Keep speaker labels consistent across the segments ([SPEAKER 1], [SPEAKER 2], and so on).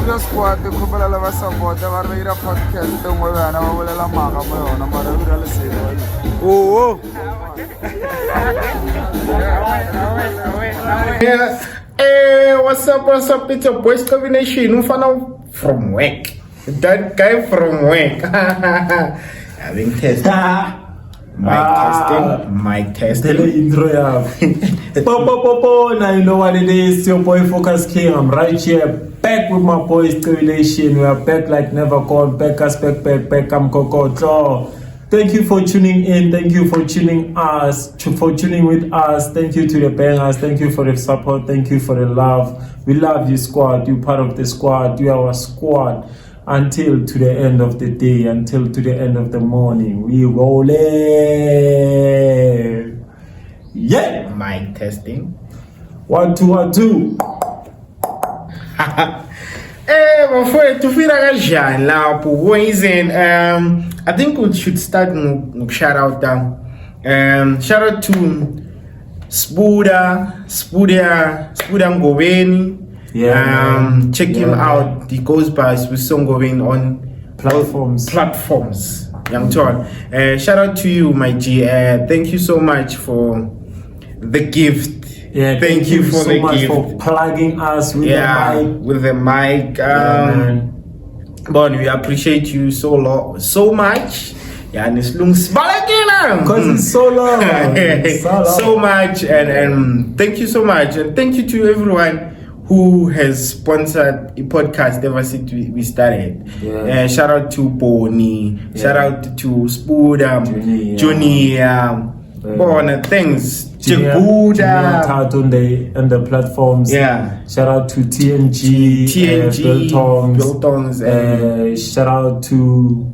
[SPEAKER 1] Studio Squad khopela la ba support ba re ira podcast ngwe bana ba bolela maga mo yona mara o dira le selo oh
[SPEAKER 2] Hey, what's up? It's your boys combination. Ufana from work. That guy from work. Having tested. Mic testing.
[SPEAKER 3] Tell intro ya. Popo. Now you know what it is. Your boy Focus King. I'm right here, back with my boys combination. We are back like never gone. Back. I'm Coco. Thank you for tuning in. Thank you for tuning with us. Thank you to the bangers. Thank you for the support. Thank you for the love. We love you, squad. You part of the squad. You are our squad. Until to the end of the day, until to the end of the morning, we roll it. Yeah.
[SPEAKER 2] Mic testing.
[SPEAKER 3] 1 2 1 2.
[SPEAKER 2] Bafowethu ufika kanjani lapho boys and I think we should start shout out shout out to Spuda Ngobeni.
[SPEAKER 3] Yeah,
[SPEAKER 2] check him out. He goes by Ngobeni on platforms. Young John. Shout out to you, my G. Thank you so much for the gift.
[SPEAKER 3] Yeah,
[SPEAKER 2] thank you for
[SPEAKER 3] so
[SPEAKER 2] the
[SPEAKER 3] much
[SPEAKER 2] gift.
[SPEAKER 3] for plugging us with
[SPEAKER 2] the mic. But we appreciate you so much. Yeah, and it's
[SPEAKER 3] because it's so long.
[SPEAKER 2] So much and thank you so much and thank you to everyone who has sponsored a podcast ever since we started. Shout out to Bonnie, shout out to Spuda, Johnny, things.
[SPEAKER 3] Jabuda on the platforms. Shout out to TNG, Biltongs, shout out to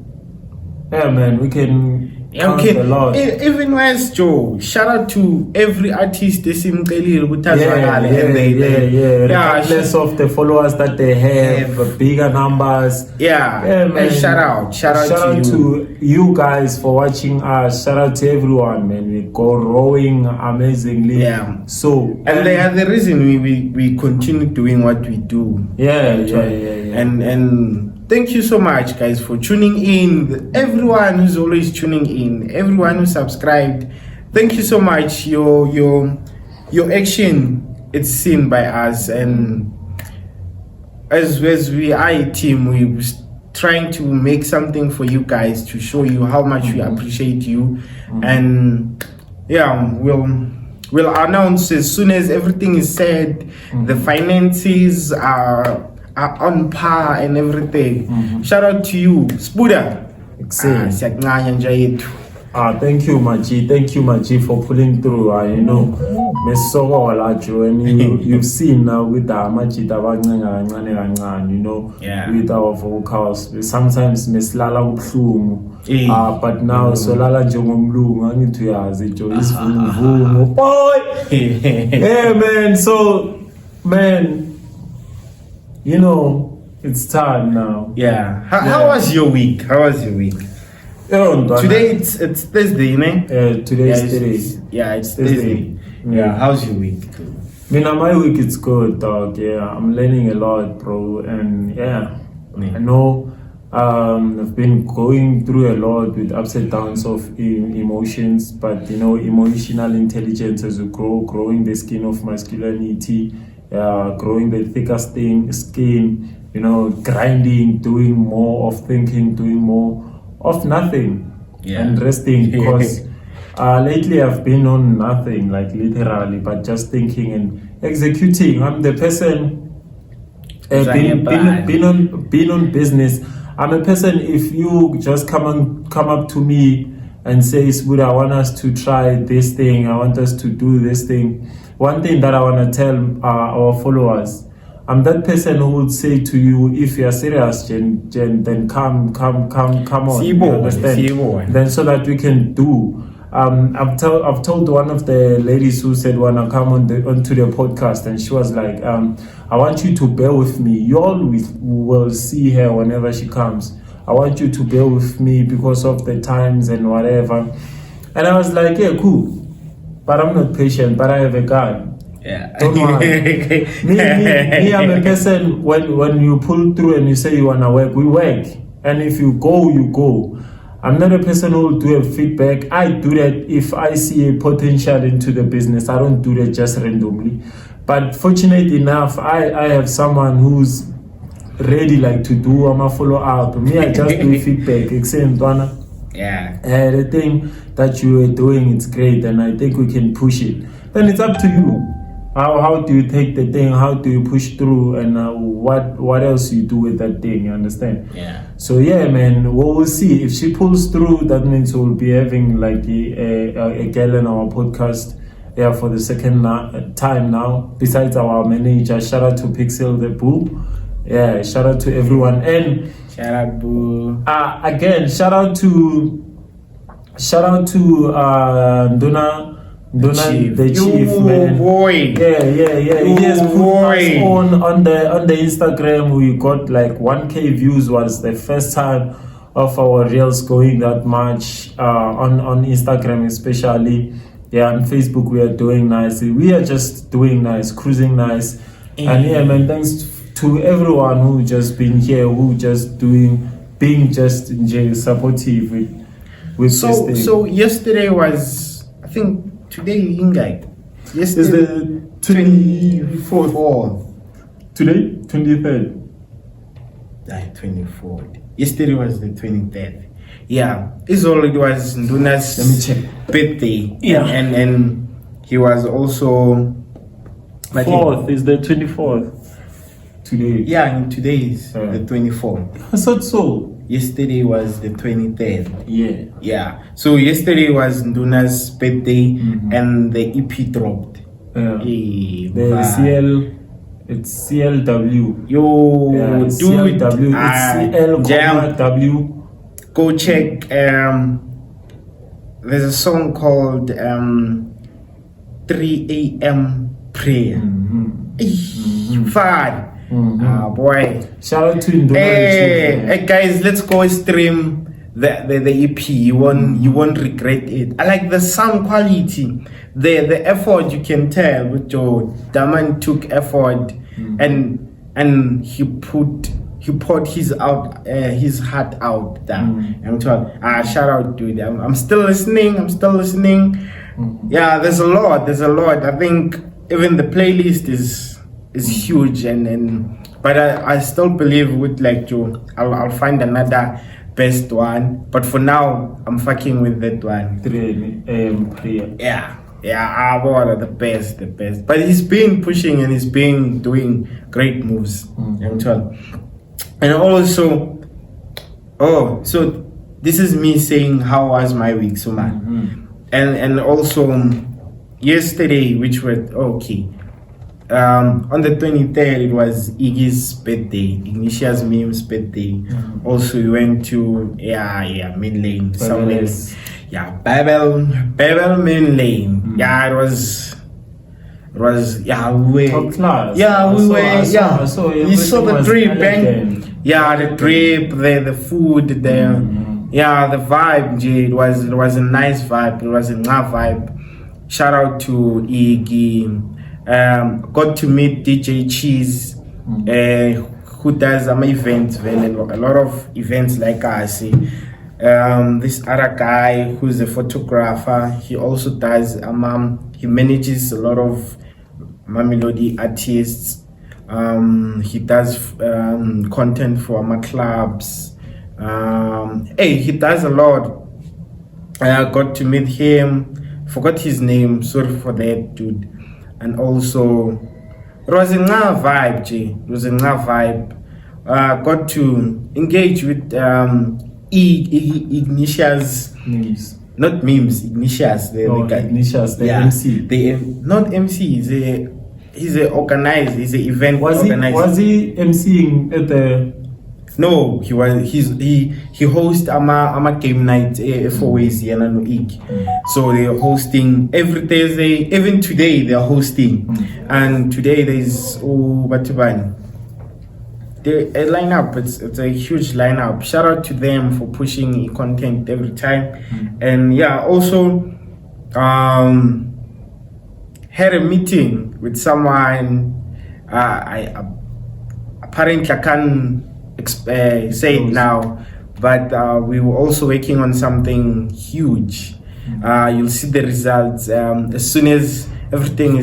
[SPEAKER 3] we can count a lot.
[SPEAKER 2] Even West Joe, shout out to every artist
[SPEAKER 3] regardless of the followers that they have, bigger numbers.
[SPEAKER 2] Man. Shout out
[SPEAKER 3] to you guys for watching us. Shout out to everyone, man. We're growing amazingly. So
[SPEAKER 2] they are the reason we continue doing what we do. And thank you so much, guys, for tuning in. Everyone who's always tuning in, everyone who subscribed, thank you so much. Your action is seen by us, and as we are a team, we're trying to make something for you guys to show you how much we appreciate you. And we'll announce as soon as everything is said. The finances are on par and everything. Shout out to you, Spuda.
[SPEAKER 3] Thank you, Maji. Thank you, Maji, for pulling through. You've seen now with the Maji, with our vocals. Sometimes meslala ubuhlungu. But now solala njengomlungu angithi uyazi jo isivunguvumu. Boy. Yeah, man. So, man, it's time now.
[SPEAKER 2] How was your week? Today it's Thursday, man.
[SPEAKER 3] Today is Thursday.
[SPEAKER 2] It's Thursday. How's your week?
[SPEAKER 3] My week is good, dog. I'm learning a lot, bro. And I know I've been going through a lot with ups and downs of emotions, but emotional intelligence as we growing the skin of masculinity. Growing the thicker skin, grinding, doing more of thinking, doing more of nothing, and resting. Because lately I've been on nothing, like literally, but just thinking and executing. I'm the person been on business. I'm a person. If you just come up to me and say, "Spuda, I want us to try this thing. I want us to do this thing." One thing that I want to tell our followers, I'm that person who would say to you, if you are serious, Jen, then come on. You understand? Then so that we can do. I've told one of the ladies who said wanna come onto the podcast, and she was like, I want you to bear with me. You all will see her whenever she comes. I want you to bear with me because of the times and whatever. And I was like, yeah, cool. But I'm not patient, but I have a gun.
[SPEAKER 2] Yeah.
[SPEAKER 3] Don't worry. me, I'm a person, when you pull through and you say you wanna work, we work. And if you go, you go. I'm not a person who will do a feedback. I do that if I see a potential into the business. I don't do that just randomly. But fortunate enough, I have someone who's ready like to do a follow up. Me, I just do feedback.
[SPEAKER 2] Yeah.
[SPEAKER 3] The thing that you are doing, it's great, and I think we can push it. Then it's up to you. How do you take the thing? How do you push through? And what else you do with that thing? You understand?
[SPEAKER 2] Yeah.
[SPEAKER 3] So yeah, man, we'll see. If she pulls through, that means we'll be having like a girl in our podcast. Yeah, for the second time now. Besides our manager, shout out to Pixel the Boo. Yeah, shout out to everyone. And
[SPEAKER 2] Shout out, Boo.
[SPEAKER 3] again, shout out to Nduna, the chief, man.
[SPEAKER 2] Boy.
[SPEAKER 3] Yeah. He has put us on the Instagram. We got like 1K views. Was the first time of our reels going that much on Instagram, especially. Yeah, on Facebook we are doing nice. We are just doing nice, cruising nice. And yeah, man, thanks to everyone who just been here, who just being just supportive with this thing.
[SPEAKER 2] So yesterday was, I think today Ingai.
[SPEAKER 3] Is the 24th. Today, 23rd.
[SPEAKER 2] 24th. Yesterday was the 23rd. Yeah, this already was Nduna's
[SPEAKER 3] Let me check.
[SPEAKER 2] birthday.
[SPEAKER 3] Yeah.
[SPEAKER 2] And he was also like
[SPEAKER 3] 4th is the 24th. Today.
[SPEAKER 2] Yeah, and today is the 24th.
[SPEAKER 3] I thought so.
[SPEAKER 2] Yesterday was the 23rd.
[SPEAKER 3] Yeah.
[SPEAKER 2] Yeah. So yesterday was Nduna's birthday and the EP dropped.
[SPEAKER 3] The CL, it's CLW.
[SPEAKER 2] Yo,
[SPEAKER 3] Yeah,
[SPEAKER 2] dude.
[SPEAKER 3] CLW. It's
[SPEAKER 2] Jam.
[SPEAKER 3] CLW.
[SPEAKER 2] Go check. There's a song called 3 a.m. prayer. Fun. Boy.
[SPEAKER 3] Shout out to Nduna.
[SPEAKER 2] Hey guys, let's go stream the EP. You won't regret it. I like the sound quality, the effort. You can tell with Joe. The man took effort and he poured his heart out there. I'm told, shout out, dude. I'm still listening. Yeah, there's a lot. I think even the playlist is huge but I still believe with like Joe, I'll find another best one. But for now, I'm fucking with that one.
[SPEAKER 3] 3 a.m. prayer.
[SPEAKER 2] Yeah, the best. But he's been pushing and he's been doing great moves. I'm told. And also, so this is me saying how was my week, so man. And also yesterday, which was okay. On the 23rd, it was Iggy's birthday, Ignatius Meme's birthday. Also, we went to Main Lane somewhere. Yeah, Babel Main Lane. Yeah, it was we were
[SPEAKER 3] Top class.
[SPEAKER 2] Yeah, we were.
[SPEAKER 3] I saw
[SPEAKER 2] You saw the drip,
[SPEAKER 3] elegant.
[SPEAKER 2] the drip, the food, the vibe. It was a nice vibe. It was a nice vibe. Shout out to Iggy. Got to meet DJ Cheese, who does events, a lot of events like I see. This other guy who's a photographer, he also does he manages a lot of Mamelodi artists. He does content for my clubs. He does a lot. I got to meet him, forgot his name, sorry for that, dude. And also, it was a nice vibe, G. It was a nice vibe. Got to engage with Ignatius.
[SPEAKER 3] Memes.
[SPEAKER 2] Not memes, Ignatius. The guy.
[SPEAKER 3] Ignatius, the MC.
[SPEAKER 2] Not MC, he's a organizer, he's an event organizer.
[SPEAKER 3] Was he MCing at the...
[SPEAKER 2] No, he hosts a game night for Ways no Ig. So they're hosting every Thursday, even today they're hosting. And today there's Batubani. A lineup, it's a huge lineup. Shout out to them for pushing content every time. And yeah, also had a meeting with someone. Apparently I can't say it now, but we were also working on something huge. You'll see the results as soon as everything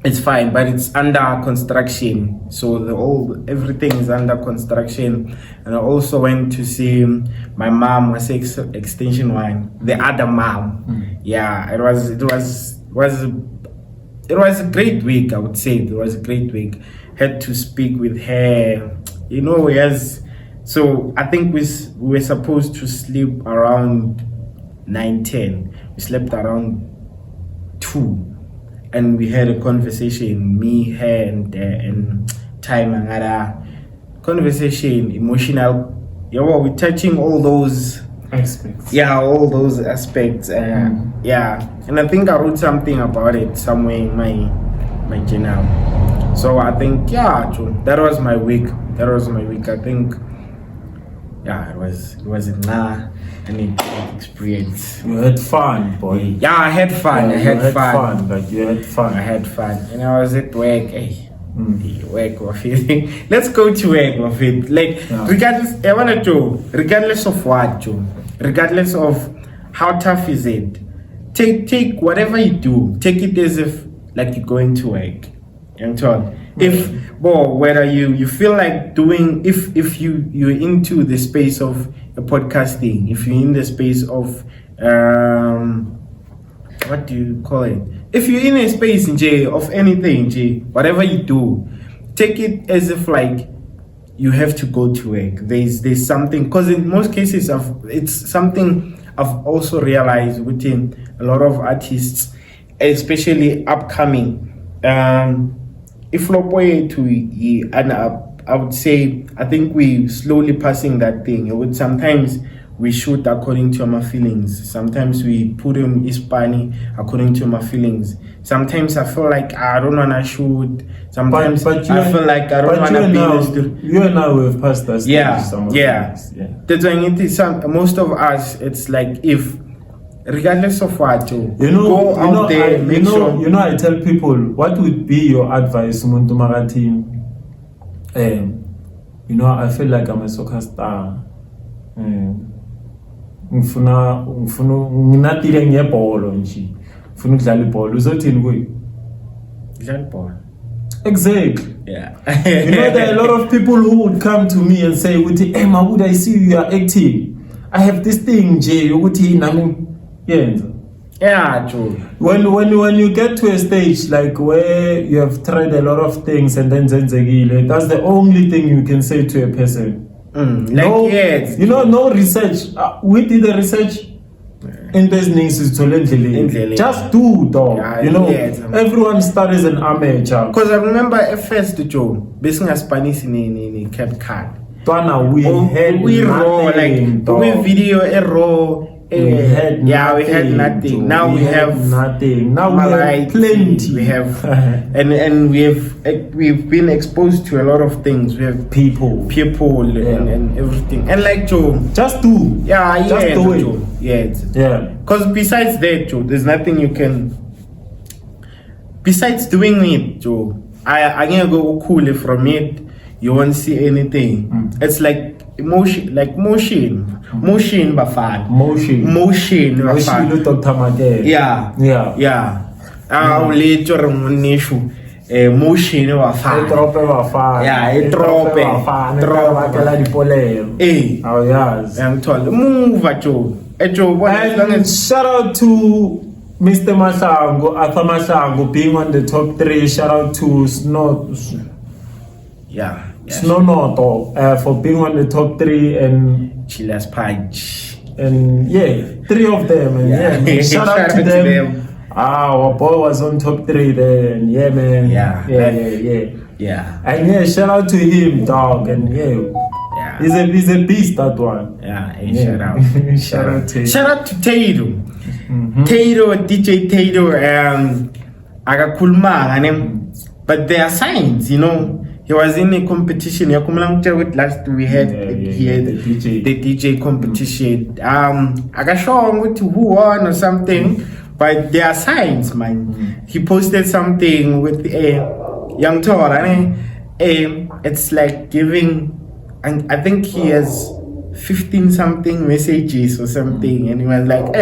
[SPEAKER 2] it's fine, but it's under construction. So everything is under construction. And I also went to see my mom, I say extension one, the other mom. Yeah, it was a great week. I would say it was a great week. Had to speak with her, so I think we were supposed to sleep around 9-10. We slept around 2. And we had a conversation, me, her, and Time Angara. Conversation, emotional. Yeah, well, we're touching all those
[SPEAKER 3] aspects.
[SPEAKER 2] Yeah, all those aspects. Yeah, and I think I wrote something about it somewhere in my journal. So I think, that was my week. I think, it was an experience.
[SPEAKER 3] You had fun, boy.
[SPEAKER 2] Yeah, I had fun.
[SPEAKER 3] You had fun.
[SPEAKER 2] I had fun. And I was at work. Work of it. Let's go to work of it. Regardless of what, Joe, regardless of how tough is it, take whatever you do, take it as if like you're going to work. Whether you feel like doing, if you're into the space of podcasting, if you're in the space of what do you call it? If you're in a space of anything, whatever you do, take it as if like you have to go to work. There's something, because in most cases it's something I've also realized within a lot of artists, especially upcoming. If Lopoye to and I would say I think we slowly passing that thing. Sometimes we shoot according to my feelings. Sometimes we put in Hispanic according to my feelings. Sometimes I feel like I don't wanna shoot. Sometimes I feel like I don't wanna be in the studio.
[SPEAKER 3] You and I have passed that stage.
[SPEAKER 2] Yeah. That's why it is most of us. It's like if. Regardless of what, go out there, make sure.
[SPEAKER 3] I tell people, what would be your advice, Muntu Marathi? I feel like I'm a soccer star. Ngifuna nginatile ngebhola nje. Ngifuna ukudlala ibhola. Uzothini kuyi?
[SPEAKER 2] Dlala ibhola.
[SPEAKER 3] Exactly.
[SPEAKER 2] Yeah.
[SPEAKER 3] There are a lot of people who would come to me and say, "Hey, Mahmoud, I see you are active. I have this thing, Jay. Yeah,
[SPEAKER 2] true.
[SPEAKER 3] When you get to a stage like where you have tried a lot of things and then that's the only thing you can say to a person. No research. We did the research. Just do, dog. Everyone starts an amateur.
[SPEAKER 2] Because I remember at first, Joe, basically Spanish in Cape Cod.
[SPEAKER 3] We raw,
[SPEAKER 2] we video a raw.
[SPEAKER 3] We had
[SPEAKER 2] nothing. Now we have
[SPEAKER 3] nothing. Now we have plenty.
[SPEAKER 2] We have and we've been exposed to a lot of things. We have people and everything. And like Joe,
[SPEAKER 3] just do.
[SPEAKER 2] Just do it.
[SPEAKER 3] Joe.
[SPEAKER 2] Yeah. Because besides that, Joe, there's nothing you can. Besides doing it, Joe, I can't go cool from it. You won't see anything. It's like motion bafana. Motion bafana.
[SPEAKER 3] Dr. Mate.
[SPEAKER 2] Yeah. Later on issue. Motion bafana.
[SPEAKER 3] Oh yes.
[SPEAKER 2] I'm told move Joe.
[SPEAKER 3] And shout out to Mr. Mahlangu, Arthur Mahlangu being on the top 3. Shout out to Snonoto for being on the top 3 and
[SPEAKER 2] Chilla's Punch.
[SPEAKER 3] And 3 of them. And shout out to them. Our boy was on top 3 then. Yeah, man.
[SPEAKER 2] Yeah.
[SPEAKER 3] And shout out to him, dog. And he's a beast, that one. Shout out to him.
[SPEAKER 2] Shout out to Tato. Tato, DJ Tato, Agakulma, but there are signs, He was in a competition. Last we had the DJ competition. I got shown who won or something, But there are signs, man. He posted something with a young Tora. It's like giving, and I think he has 15 something messages or something, and he was like,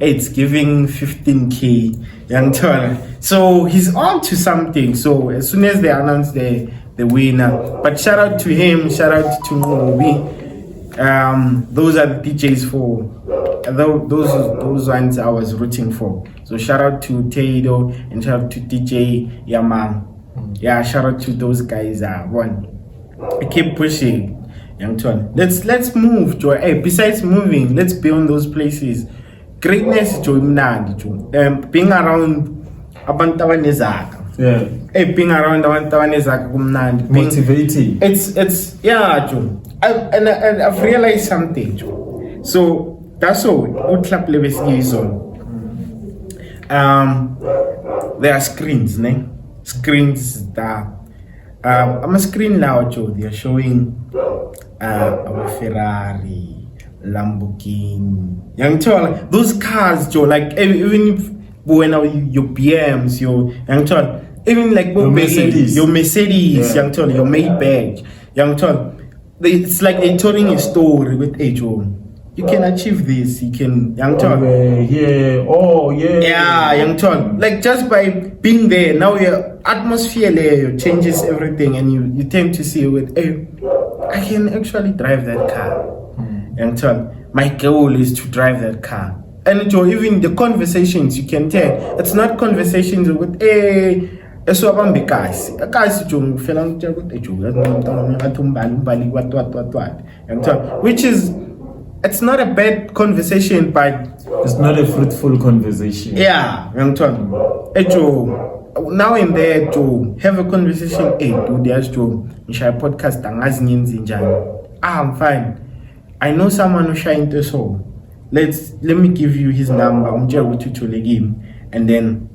[SPEAKER 2] it's giving 15k young Tora. So he's on to something. So as soon as they announce the winner, but shout out to him, shout out to Mobi. Those are the DJs for those ones I was rooting for. So shout out to Teido and shout out to DJ Yaman. Yeah, shout out to those guys. One, keep pushing, young Twan. Let's move, Joy. Hey, besides moving, let's be on those places. Greatness, Joy. Being around abantu abanezaka.
[SPEAKER 3] Yeah.
[SPEAKER 2] Hey, being around abantu abanezaka kumnandi.
[SPEAKER 3] Motivating.
[SPEAKER 2] It's yeah, Joe. I've realized something, Joe. So that's all. Utlap levels is on. There are screens, ne? Screens that I'm a screen now, Joe. They are showing our Ferrari, Lamborghini, young child. Those cars, Joe. Like even if when your BMs, your young child, even like your Mercedes,
[SPEAKER 3] Yeah.
[SPEAKER 2] young child, your Maybach, young child. It's like they're telling a story with Joe. You can achieve this. You can, young child. Yeah, young child. Like just by being there, now your atmosphere there changes everything, and you tend to see with, I can actually drive that car. Young child. My goal is to drive that car. And Joe, even the conversations you can tell, it's not conversations with eso abambekasi akasi jongo fela ngitshela ukuthi ejoga ngomntana ngathi umbali what which is, it's not a bad conversation, but
[SPEAKER 3] it's not a fruitful conversation.
[SPEAKER 2] Yeah, Joe, now and there to have a conversation. Dude, yes, Joe, ngisha podcast angazi ngenzi njani. I'm fine. I know someone who shine the soul. Let me give you his number. Umtshela ukuthi uthole kimi, and then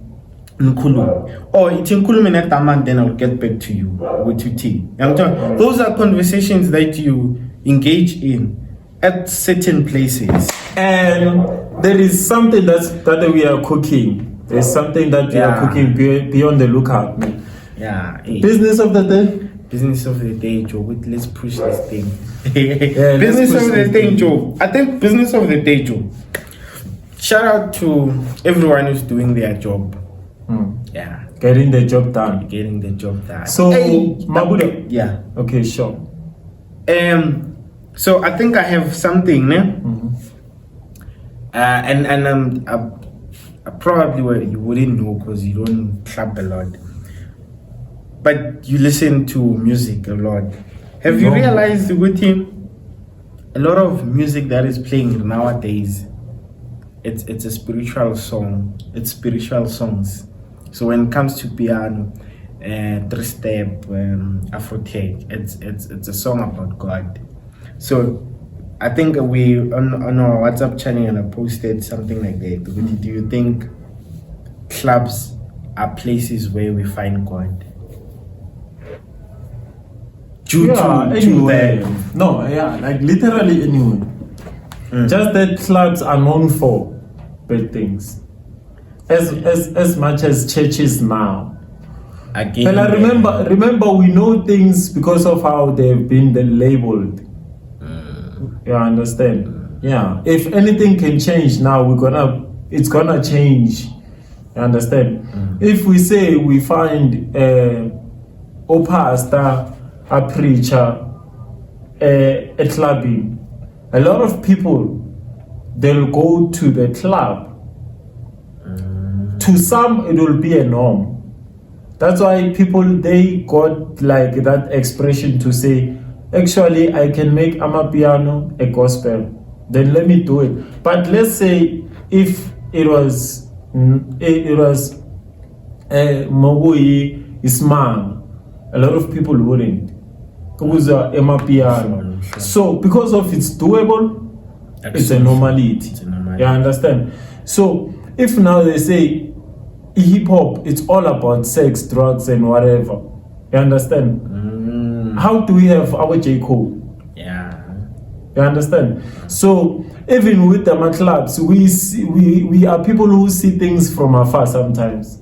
[SPEAKER 2] Nkulu. Or it's Nkulu Minetaman, then I'll get back to you with your team. Those are conversations that you engage in at certain places.
[SPEAKER 3] And there is something that we are cooking. There's something that we are cooking. Be on the lookout, man.
[SPEAKER 2] Yeah.
[SPEAKER 3] Business of the day.
[SPEAKER 2] Business of the day, Joe. Wait, let's push this thing.
[SPEAKER 3] Yeah,
[SPEAKER 2] business of the day, Joe. I think business of the day, Joe. Shout out to everyone who's doing their job. Yeah.
[SPEAKER 3] Getting the job done.
[SPEAKER 2] Getting the job done.
[SPEAKER 3] So, Mabuda.
[SPEAKER 2] Yeah.
[SPEAKER 3] Okay, sure.
[SPEAKER 2] So I think I have something, ne? And I probably you wouldn't know because you don't clap a lot, but you listen to music a lot. Have you realized with him, a lot of music that is playing nowadays, it's a spiritual song. It's spiritual songs. So when it comes to piano, three-step, Afro-tech, it's a song about God. So I think we on our WhatsApp channel I posted something like that. Do you think clubs are places where we find God?
[SPEAKER 3] Anyway. No, yeah, like literally anywhere. Just that clubs are known for bad things. As much as churches now.
[SPEAKER 2] Again,
[SPEAKER 3] and I remember we know things because of how they've been labeled. You understand? Yeah. If anything can change now, it's gonna change. You understand? If we say we find a pastor, a preacher, a clubbing, a lot of people, they'll go to the club. To some, it will be a norm. That's why people, they got like that expression to say, actually, I can make Amapiano a gospel. Then let me do it. But let's say if it was Mogui Ismail, a lot of people wouldn't. It was Amapiano. So because of it's doable, it's a normality. You understand? So if now they say hip hop, it's all about sex, drugs, and whatever. You understand? How do we have our J. Cole?
[SPEAKER 2] Yeah.
[SPEAKER 3] You understand? So even with the clubs, we are people who see things from afar sometimes.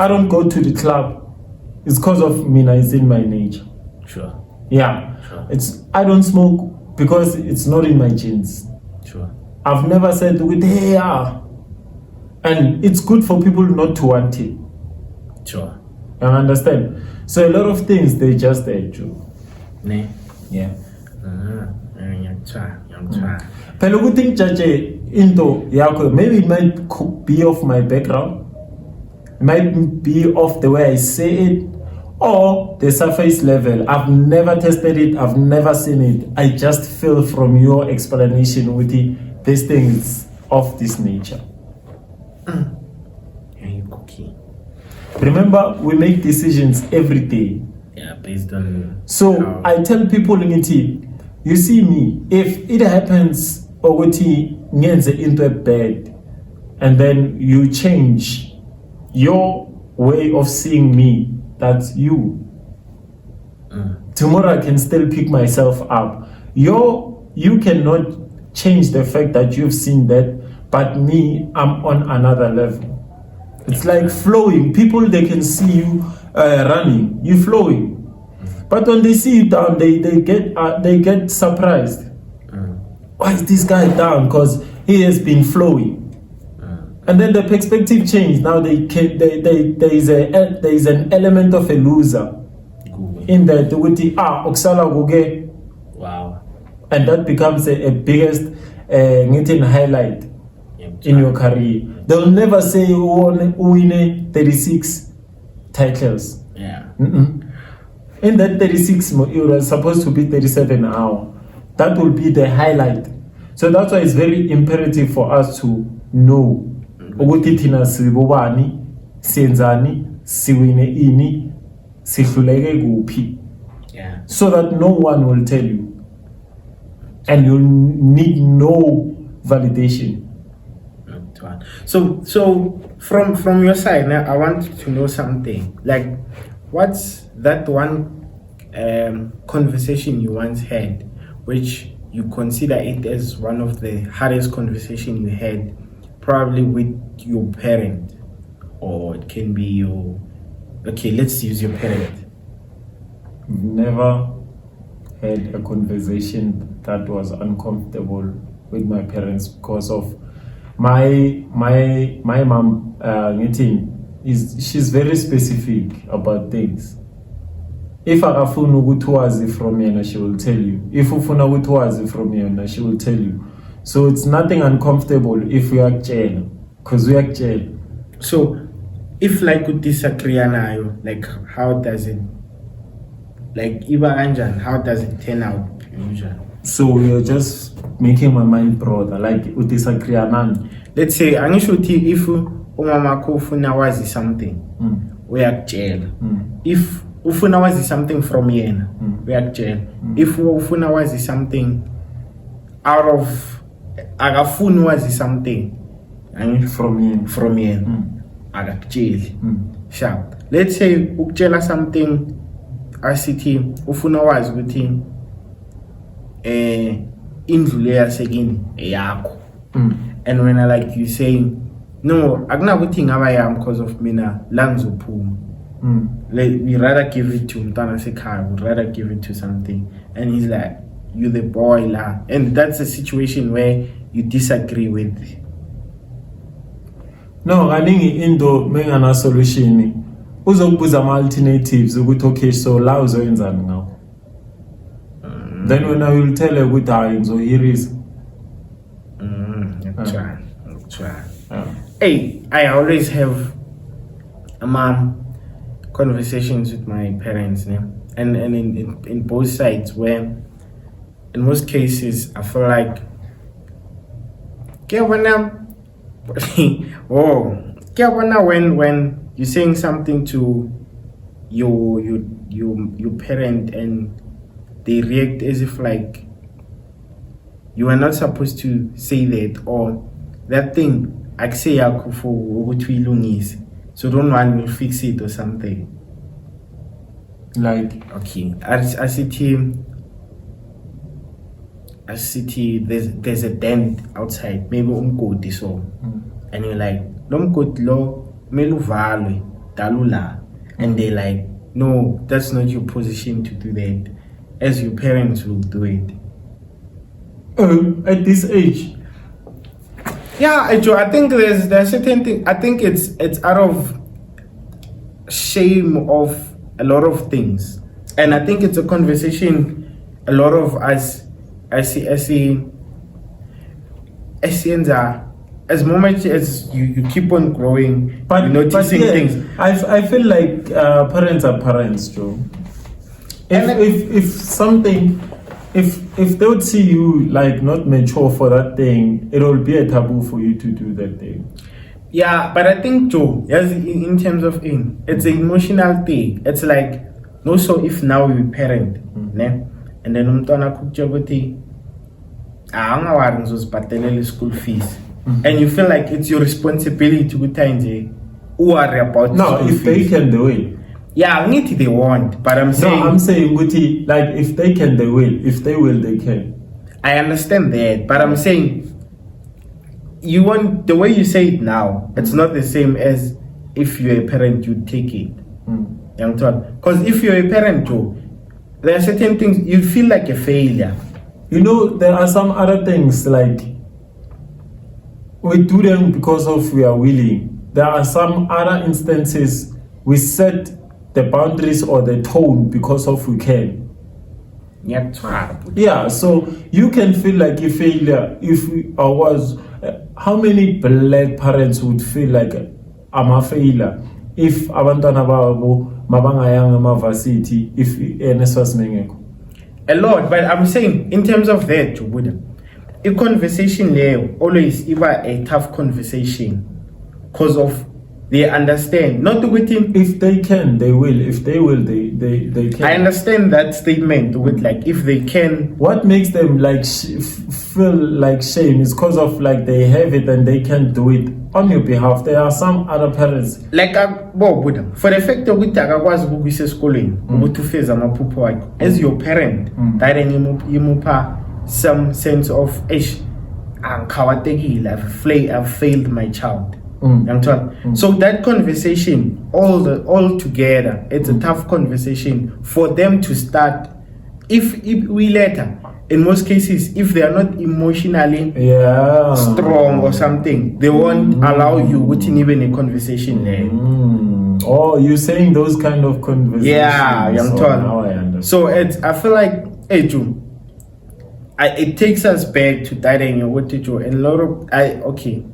[SPEAKER 3] I don't go to the club. It's because of Mina, it's in my nature.
[SPEAKER 2] Sure.
[SPEAKER 3] Yeah.
[SPEAKER 2] Sure.
[SPEAKER 3] I don't smoke because it's not in my genes.
[SPEAKER 2] Sure.
[SPEAKER 3] I've never said hey, yeah. And it's good for people not to want it.
[SPEAKER 2] Sure.
[SPEAKER 3] You understand? So a lot of things they just there, Joe.
[SPEAKER 2] Ne?
[SPEAKER 3] Yeah.
[SPEAKER 2] Phela
[SPEAKER 3] ukuthi ngijaje into yakho, maybe it might be of my background, it might be of the way I say it, or the surface level. I've never tested it, I've never seen it. I just feel from your explanation with this thing is of this nature. Remember, we make decisions every day.
[SPEAKER 2] Yeah, based on.
[SPEAKER 3] So I tell people, you see me, if it happens or into a bed, and then you change your way of seeing me, that's you. Tomorrow I can still pick myself up. You cannot change the fact that you've seen that, but me, I'm on another level. It's like flowing. People, they can see you running, you flowing. But when they see you down, they get surprised. Why is this guy down? Because he has been flowing. And then the perspective changed. Now there is an element of a loser in that Oksala Goge.
[SPEAKER 2] Wow.
[SPEAKER 3] And that becomes a biggest highlight in your career. They'll never say you win 36 titles.
[SPEAKER 2] Yeah.
[SPEAKER 3] In that 36, you are supposed to be 37 hour. That will be the highlight. So that's why it's very imperative for us to know ukuthi thina sibobani, senzani, siwine ini, sihluleke kuphi.
[SPEAKER 2] Yeah.
[SPEAKER 3] So that no one will tell you. And you need no validation.
[SPEAKER 2] So from your side now, I want to know something. Like, what's that one conversation you once had, which you consider it as one of the hardest conversation you had, probably with your parent, or it can be your. Okay, let's use your parent.
[SPEAKER 3] Never had a conversation that was uncomfortable with my parents because of my mom. She's very specific about things. If akafuna ukuthi wazi from yena, she will tell you. If ufuna ukuthi wazi from yena, she will tell you. So it's nothing uncomfortable if we uyakutshela, because uyakutshela.
[SPEAKER 2] So if like you disagree nayo, like how does it, like iba kanjani, how does it turn out usually?
[SPEAKER 3] So you're just making my mind broader, like you disagree nani.
[SPEAKER 2] Let's say angisho uthi if umama wakho ufuna wazi something, uyakutshela. If ufuna wazi something from yena, uyakutshela. If ufuna wazi something out of akafuni wazi something
[SPEAKER 3] from
[SPEAKER 2] yena, akakutsheli. Sharp. Let's say ukutshela something asithi ufuna wazi ukuthi indlu le yasekini eyakho. And when I like you saying no, akunakuthi ngaba yami because of mina la ngizophuma. We rather give it to mntana sekhaya, would rather give it to something, and he's like, you the boy la, and that's a situation where you disagree with.
[SPEAKER 3] No, kaningi into mengana solution uzokubuza ama alternatives ukuthi okay, so la uzoyenzani ngawo. Then when I will tell her ukuthi hayi ngizohirisa.
[SPEAKER 2] Try. Hey, I always have conversations with my parents, and in both sides, where in most cases I feel like when you're saying something to your parent and they react as if like you are not supposed to say that, or that thing akuse yakho for ukuthi uyilungise, so don't one will fix it or something.
[SPEAKER 3] Like
[SPEAKER 2] okay, asithi a city, there's a dent outside, maybe umgodi so, and you're like, lomgodi lo melu valwe dalula, and they're like, no, that's not your position to do that, as your parents will do it.
[SPEAKER 3] At this age.
[SPEAKER 2] Yeah, I think there's certain thing. I think it's out of shame of a lot of things, and I think it's a conversation a lot of us as much as you keep on growing,
[SPEAKER 3] But
[SPEAKER 2] you're noticing
[SPEAKER 3] yeah,
[SPEAKER 2] things.
[SPEAKER 3] I feel like parents are parents, Joe. If something, if they would see you like not mature for that thing, it will be a taboo for you to do that thing.
[SPEAKER 2] Yeah, but I think Joe, yes, in terms of it's an emotional thing. It's like no, so if now we parent, ne, and then umntwana kutja ukuthi angawari ngizozibhatalela school fees, and you feel like it's your responsibility to worry about
[SPEAKER 3] No,
[SPEAKER 2] school
[SPEAKER 3] if
[SPEAKER 2] fees.
[SPEAKER 3] they can, they will.
[SPEAKER 2] Yeah, need they want, but I'm saying
[SPEAKER 3] No, I'm saying, Guti, like if they can, they will. If they will, they can.
[SPEAKER 2] I understand that, but I'm saying you want the way you say it now. It's not the same as if you're a parent, you take it. Because if you're a parent too, there are certain things you feel like a failure.
[SPEAKER 3] You know, there are some other things like we do them because of we are willing. There are some other instances we set the boundaries or the tone because of we can. Yeah, so you can feel like a failure if I was. How many black parents would feel like I'm a failure if abantwana babo mabangayanga emavasithi if NSFAS mengekho?
[SPEAKER 2] A lot, but I'm saying in terms of that, a conversation there always a tough conversation because of they understand. Not with him.
[SPEAKER 3] If they can, they will. If they will, they can.
[SPEAKER 2] I understand that statement with like if they can.
[SPEAKER 3] What makes them like feel like shame is because of like they have it and they can't do it on your behalf. There are some other parents
[SPEAKER 2] Like for the fact that we akakwazi ukuyisa esikolweni ukuthi ufeza amaphupho wakhe as your parent that imupa some sense of I've failed my child. So that conversation all together, it's a tough conversation for them to start. If we later, in most cases, if they are not emotionally strong or something, they won't allow you within even a conversation there.
[SPEAKER 3] Oh, you're saying those kind of conversations.
[SPEAKER 2] Yeah,
[SPEAKER 3] now I understand.
[SPEAKER 2] So I feel like it takes us back to that and what to do, and a lot of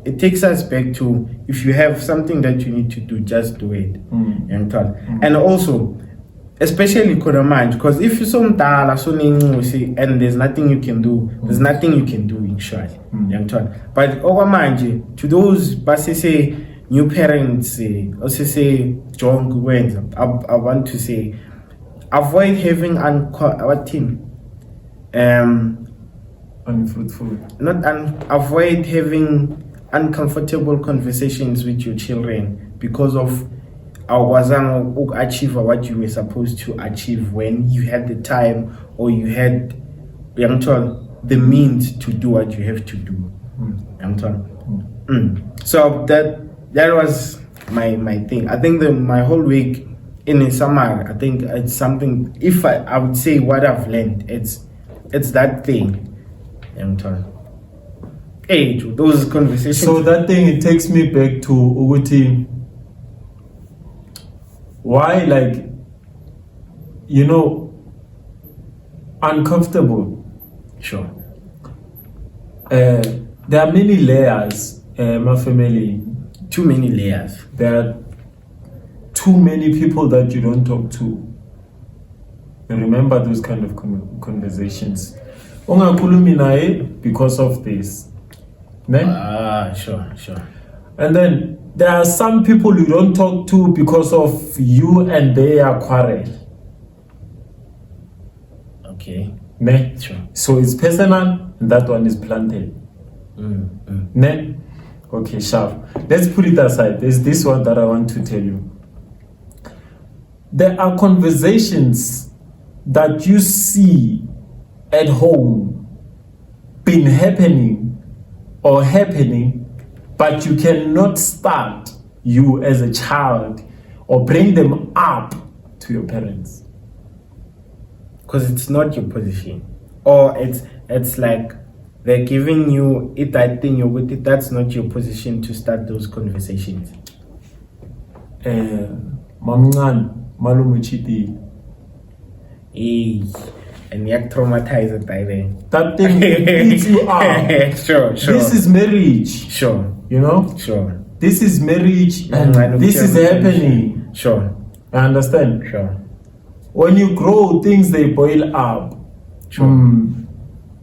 [SPEAKER 2] it takes us back to if you have something that you need to do, just do it. And also especially Kodamaj, because if you're so and there's nothing you can do, there's nothing you can do actually. But Ogamanje, to those say new parents also say John Gwen, I want to say avoid having
[SPEAKER 3] unfruitful.
[SPEAKER 2] Avoid having uncomfortable conversations with your children because of achieve what you were supposed to achieve when you had the time or you had the means to do what you have to do. So that was my thing. I think my whole week in a summer, I think it's something. If I would say what I've learned, it's that thing. Those conversations.
[SPEAKER 3] So that thing, it takes me back to Uguti. Why, uncomfortable?
[SPEAKER 2] Sure.
[SPEAKER 3] There are many layers, my family.
[SPEAKER 2] Too many layers.
[SPEAKER 3] There are too many people that you don't talk to. And remember those kind of conversations. Ungakhulumi naye because of this.
[SPEAKER 2] Sure.
[SPEAKER 3] And then there are some people you don't talk to because of you and their quarrel.
[SPEAKER 2] Okay.
[SPEAKER 3] Sure. So it's personal and that one is planted. Okay, sharp. Let's put it aside. There's this one that I want to tell you. There are conversations that you see at home been happening or happening, but you cannot start you as a child or bring them up to your parents.
[SPEAKER 2] Because it's not your position. Or it's like they're giving you it that thing you're with it, that's not your position to start those conversations.
[SPEAKER 3] Mamncane, malume uchitile.
[SPEAKER 2] And you're traumatized by then.
[SPEAKER 3] That thing eats you up.
[SPEAKER 2] Sure.
[SPEAKER 3] This is marriage.
[SPEAKER 2] Sure.
[SPEAKER 3] You know?
[SPEAKER 2] Sure.
[SPEAKER 3] This is marriage and this is happening.
[SPEAKER 2] Sure.
[SPEAKER 3] I understand?
[SPEAKER 2] Sure.
[SPEAKER 3] When you grow, things they boil up.
[SPEAKER 2] Sure.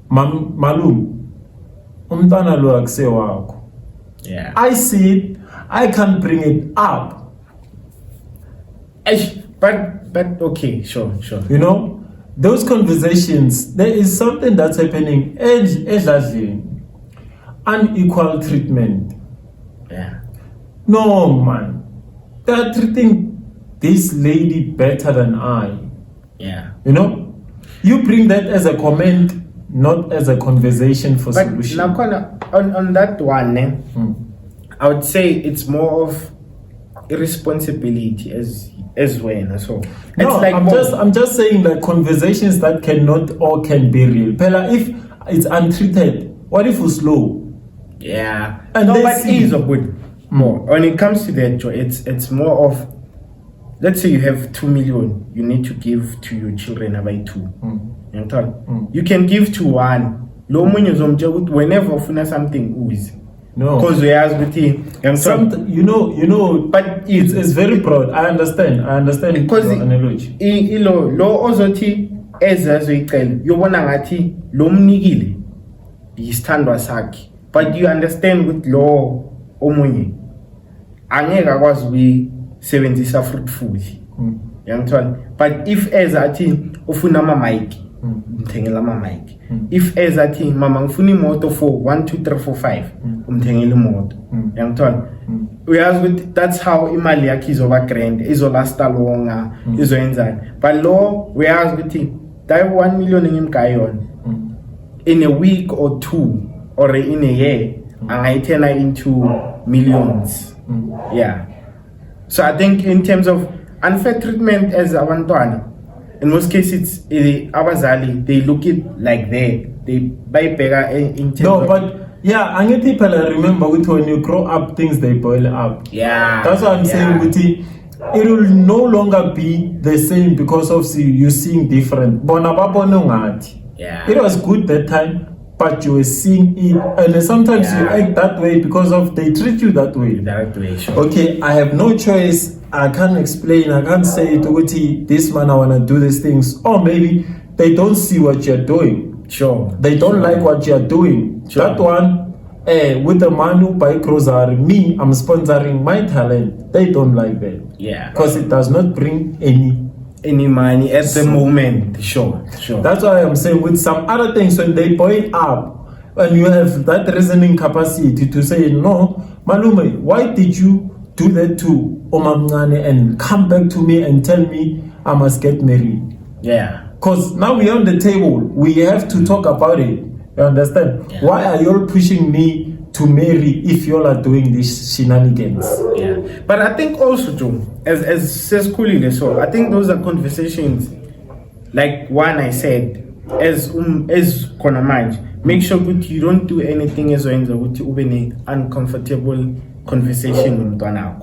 [SPEAKER 3] Malum, umntwana lo akuse wakho.
[SPEAKER 2] Yeah.
[SPEAKER 3] I see it, I can't bring it up.
[SPEAKER 2] But okay, sure.
[SPEAKER 3] You know, those conversations, there is something that's happening. Unequal treatment.
[SPEAKER 2] Yeah.
[SPEAKER 3] No, man. They're treating this lady better than I.
[SPEAKER 2] Yeah.
[SPEAKER 3] You know? You bring that as a comment, not as a conversation for
[SPEAKER 2] But
[SPEAKER 3] solution.
[SPEAKER 2] on that one, I would say it's more of irresponsibility as well. So it's
[SPEAKER 3] No,
[SPEAKER 2] like
[SPEAKER 3] I'm just saying like conversations that cannot or can be real. Pella, if it's untreated, what if it's slow?
[SPEAKER 2] Yeah.
[SPEAKER 3] And
[SPEAKER 2] no,
[SPEAKER 3] they
[SPEAKER 2] but
[SPEAKER 3] see-
[SPEAKER 2] it is a good more. When it comes to that, Joe, it's more of, let's say you have 2 million you need to give to your children by 2. You can give to one. Lo munye uzomtshela ukuthi whenever ufuna something uze.
[SPEAKER 3] No.
[SPEAKER 2] Because we ask with him.
[SPEAKER 3] You know,
[SPEAKER 2] But
[SPEAKER 3] it's very broad. I understand
[SPEAKER 2] because
[SPEAKER 3] your analogy.
[SPEAKER 2] lo ozothi ezazoyicela yobona ngathi lo mnikile isithandwa sakhe, but you understand with lo omunye angeke akwazi ukuyisebenzisa fruitfully. Yangithola. But if ezathi ufuna ama mic umthengela ama mic, if ezathi mama ngifuna imoto for 1 2 3 4 5 umthengela imoto, yangithola. Uyazi ukuthi that's how imali yakhe izoba grand, izolasta longa, izoyenza. But lo uyazi ukuthi that 1 million engimgayona in a week or 2 or in a year angayithena into millions. Yeah. So I think in terms of unfair treatment as abantwana, in most cases abazali they look it like that. They buy bigger in terms
[SPEAKER 3] No,
[SPEAKER 2] of,
[SPEAKER 3] but yeah, and people remember with when you grow up, things they boil up.
[SPEAKER 2] yeah.
[SPEAKER 3] That's what I'm saying with it. It will no longer be the same because of you seeing different.
[SPEAKER 2] Yeah.
[SPEAKER 3] It was good that time, but you were seeing it, and sometimes you act that way because of they treat you that way.
[SPEAKER 2] That way, sure.
[SPEAKER 3] Okay, I have no choice. I can't explain. I can't say to Uti, this man, I want to do these things. Or maybe they don't see what you're doing.
[SPEAKER 2] Sure.
[SPEAKER 3] They don't like what you're doing.
[SPEAKER 2] Sure.
[SPEAKER 3] That one, with the man who buy grocery, me, I'm sponsoring my talent. They don't like that.
[SPEAKER 2] Yeah.
[SPEAKER 3] Because it does not bring any
[SPEAKER 2] money at the moment. Sure.
[SPEAKER 3] That's why I'm saying with some other things, when they point up, and you have that reasoning capacity to say, no, Malume, why did you do that to Omamncane and come back to me and tell me I must get married?
[SPEAKER 2] Yeah.
[SPEAKER 3] Because now we're on the table, we have to talk about it. You understand?
[SPEAKER 2] Yeah.
[SPEAKER 3] Why are you all pushing me to marry if you all are doing these shenanigans?
[SPEAKER 2] Yeah. But I think also, Joe, as says Kulile, so I think those are conversations like one I said, as Konamaj, make sure that you don't do anything as well an uncomfortable conversation with Mtwana.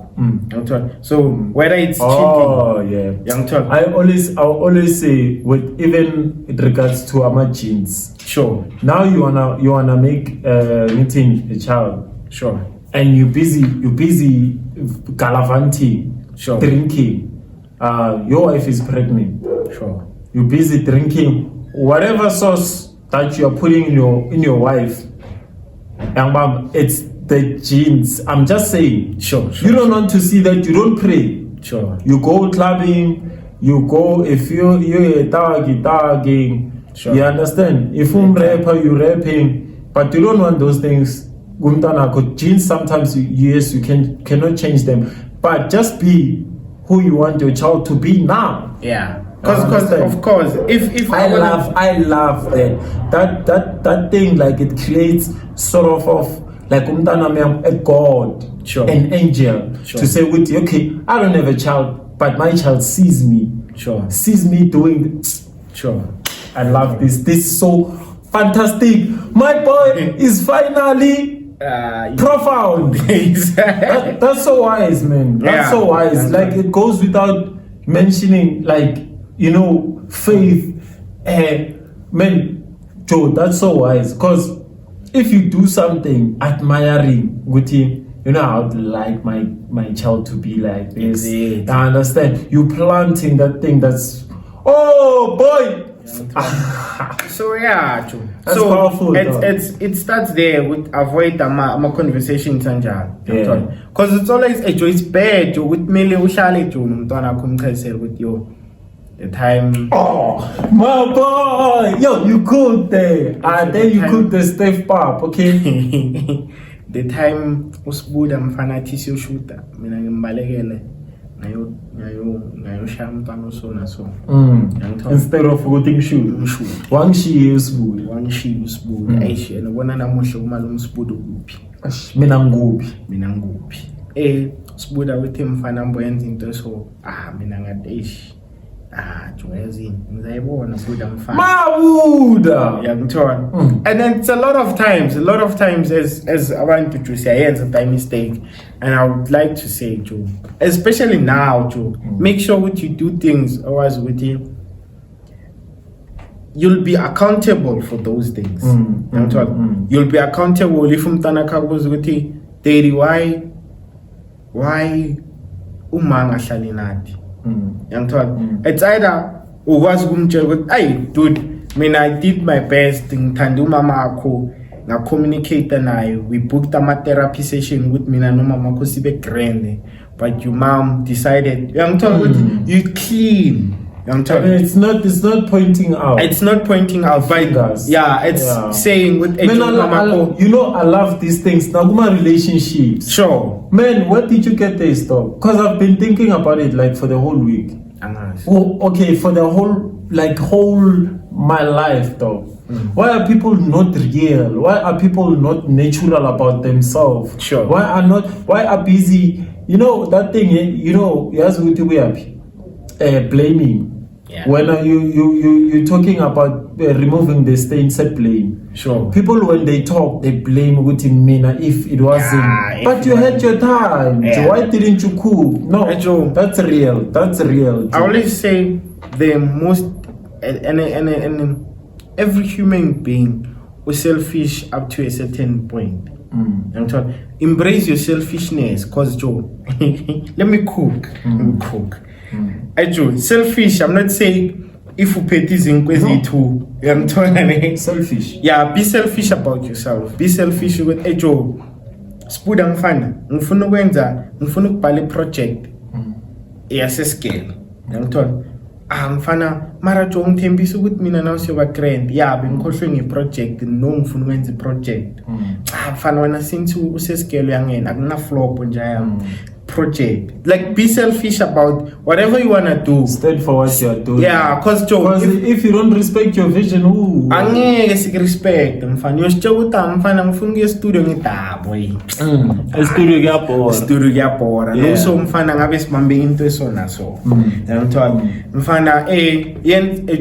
[SPEAKER 2] So whether it's cheating, young talk.
[SPEAKER 3] I always say with even with regards to our genes.
[SPEAKER 2] Sure.
[SPEAKER 3] Now you wanna make meeting a child.
[SPEAKER 2] Sure.
[SPEAKER 3] And you're busy gallivanting,
[SPEAKER 2] Sure.
[SPEAKER 3] drinking. Your wife is pregnant.
[SPEAKER 2] Sure.
[SPEAKER 3] You're busy drinking whatever sauce that you are putting in your wife. And mom, it's the genes. I'm just saying.
[SPEAKER 2] Sure.
[SPEAKER 3] You don't want to see that. You don't pray.
[SPEAKER 2] Sure.
[SPEAKER 3] You go clubbing. You go if you're tagging.
[SPEAKER 2] Sure.
[SPEAKER 3] You understand? If you're rapper, you rapping, but you don't want those things. Genes sometimes you cannot change them, but just be who you want your child to be now.
[SPEAKER 2] Yeah. Because of course, if
[SPEAKER 3] I love that thing, like it creates sort of like a god,
[SPEAKER 2] Sure.
[SPEAKER 3] an angel,
[SPEAKER 2] Sure.
[SPEAKER 3] to say with you, okay, I don't have a child, but my child sees me doing.
[SPEAKER 2] Sure.
[SPEAKER 3] I love this. This is so fantastic. My boy is finally profound. That's so wise, man. That's so wise. Like it goes without mentioning, like, you know, faith. Man, Joe, that's so wise. Because if you do something admiring with him, you know, I would like my child to be like this.
[SPEAKER 2] Indeed.
[SPEAKER 3] I understand. You planting that thing that's, oh boy.
[SPEAKER 2] So yeah, Joe.
[SPEAKER 3] That's
[SPEAKER 2] so
[SPEAKER 3] powerful,
[SPEAKER 2] it starts there with avoid a conversation
[SPEAKER 3] Yeah.
[SPEAKER 2] because it's always it's bad Joe, with mele uhlale Joe nomntwana kumchazela with yo the time.
[SPEAKER 3] Oh, my boy. Yo, you could there. Then you could the Steph Pop, okay?
[SPEAKER 2] The time usibuda mfana tissue shooter mina ngimbalekele ngayo shaya umntwana usona so
[SPEAKER 3] Instead of putting shoes. One she is good.
[SPEAKER 2] wangishiya usibuda ayishi yena ubona namuhla uma lo msibuda kuphi
[SPEAKER 3] Mina nguphi.
[SPEAKER 2] mina nguphi usibuda uthi mfana mboyenza into so mina ngathi jwezini ngizayibona futhi mfana
[SPEAKER 3] Mabuda.
[SPEAKER 2] yangithola. And then it's a lot of times as abantu Joe siyayenza by mistake, and I would like to say Joe, especially now Joe, make sure what you do things always with you, you'll be accountable for those things. You'll be accountable if umntana kakubuza ukuthi daddy why umanga hlali nathi. It's either ukwazi ukumtshela ukuthi hey dude, mina I did my best, ngithanda umama akho, nga-communicate naye, we booked ama therapy session with mina nomama akho sibe grand, but your mom decided you clean.
[SPEAKER 3] It's not pointing out.
[SPEAKER 2] It's not pointing out fingers. It's saying with mama,
[SPEAKER 3] you know, I love these things. Naguma relationships.
[SPEAKER 2] Sure.
[SPEAKER 3] Man, what did you get this stuff? Because I've been thinking about it like for the whole week. Oh, okay, for the whole my life though. Why are people not real? Why are people not natural about themselves?
[SPEAKER 2] Sure.
[SPEAKER 3] Why are busy? You know that thing, you know, yes, we are blaming.
[SPEAKER 2] Yeah.
[SPEAKER 3] When you're talking about removing the stain, set blame.
[SPEAKER 2] Sure.
[SPEAKER 3] People when they talk, they blame with Mina if it wasn't. But you had your time.
[SPEAKER 2] Yeah.
[SPEAKER 3] Why didn't you cook? No, that's real. That's real.
[SPEAKER 2] I always say the most and every human being was selfish up to a certain point. Embrace your selfishness, cause Joe. Let me cook. Joe, selfish. I'm not saying if you pay this in
[SPEAKER 3] Selfish.
[SPEAKER 2] Yeah, be selfish about yourself. Be selfish with Joe. Spuda mfana, ngifuna ukwenza, ngifuna ukubhala project scale. Mfana mara Joe ngithembisa ukuthi mina nawe siyoba grand. Bengikhohlwe ngeproject, no ngifuna ukwenza iproject. Mfana wena since usescale yangena akuna flop nje yami. Project, like be selfish about whatever you wanna do.
[SPEAKER 3] Stand for what you are doing.
[SPEAKER 2] Yeah, cause Joe,
[SPEAKER 3] if you don't respect your vision, who?
[SPEAKER 2] Angeke sikurespect mfana. Uyositshela ukuthi mfana ngifuna ukuya studio ngidabo
[SPEAKER 3] Studio kuyabhora.
[SPEAKER 2] Studio kuyabhora. No so mfana ngabe simambe into esona so. Mfana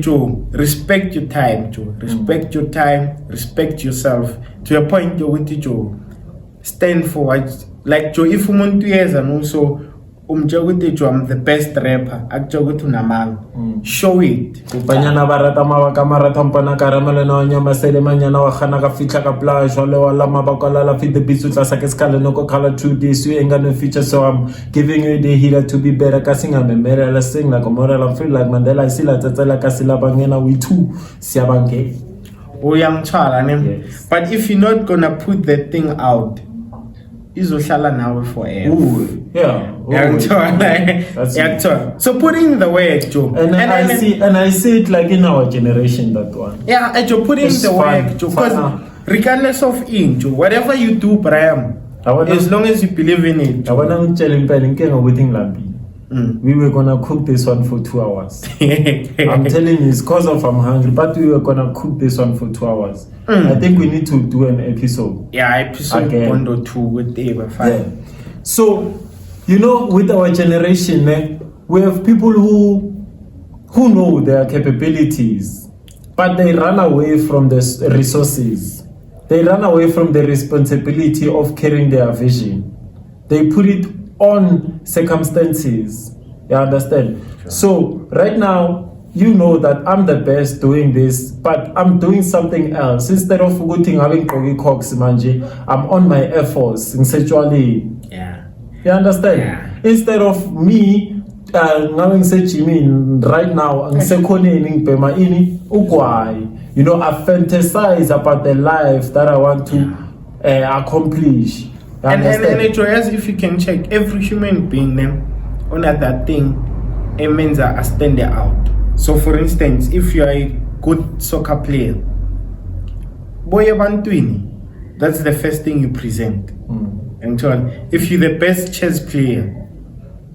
[SPEAKER 2] Joe, respect your time Joe. Respect your time, respect yourself to a point yokuthi Joe, stand for what. Like Joe, if umuntu yeza and also umtshela ukuthi Joe, I'm the best rapper, akutshela ukuthi unamanga. Show it.
[SPEAKER 3] Banyana barata mabaka marata mpana karamela na wanyama sele manyana wakhana ka fitla ka plage wale wala mabaka la fit the beats utla sa ke skala no ko khala 2D so enga no feature, so I'm giving you the healer to be better ka singa memera la sing like moral I'm feel like Mandela sila tsatsela ka sila bangena we too siyabange.
[SPEAKER 2] Uyangchala ne. But if you're not gonna put that thing out, izohlala nawe forever. So put in the work, Joe.
[SPEAKER 3] And I see it like in our generation, that one.
[SPEAKER 2] Yeah, Joe, put in the work, Joe. Because regardless of Joe, whatever you do, Brian, as long as you believe in it.
[SPEAKER 3] I wanna tell him we were gonna cook this one for 2 hours. I'm telling you, it's cause of I'm hungry, but we were gonna cook this one for 2 hours. I think we need to do an episode.
[SPEAKER 2] Yeah, episode
[SPEAKER 3] Again.
[SPEAKER 2] 1 or 2 with Eva.
[SPEAKER 3] Yeah. So, you know, with our generation, we have people who know their capabilities, but they run away from the resources. They run away from the responsibility of carrying their vision. They put it on circumstances. You understand?
[SPEAKER 2] Sure.
[SPEAKER 3] So right now, you know that I'm the best doing this, but I'm doing something else. Instead of having Cox manje, I'm on my efforts in sexually.
[SPEAKER 2] Yeah.
[SPEAKER 3] You understand?
[SPEAKER 2] Yeah.
[SPEAKER 3] Instead of me ngawing se Jimmy right now I'm sekoneni ngibhema ini ugwayi. You know, I fantasize about the life that I want to accomplish. You
[SPEAKER 2] And
[SPEAKER 3] understand?
[SPEAKER 2] it as if you can check every human being on that thing, it means a stand out. So for instance, if you are a good soccer player, boy bantwini, that's the first thing you present. And so on. If you're the best chess player,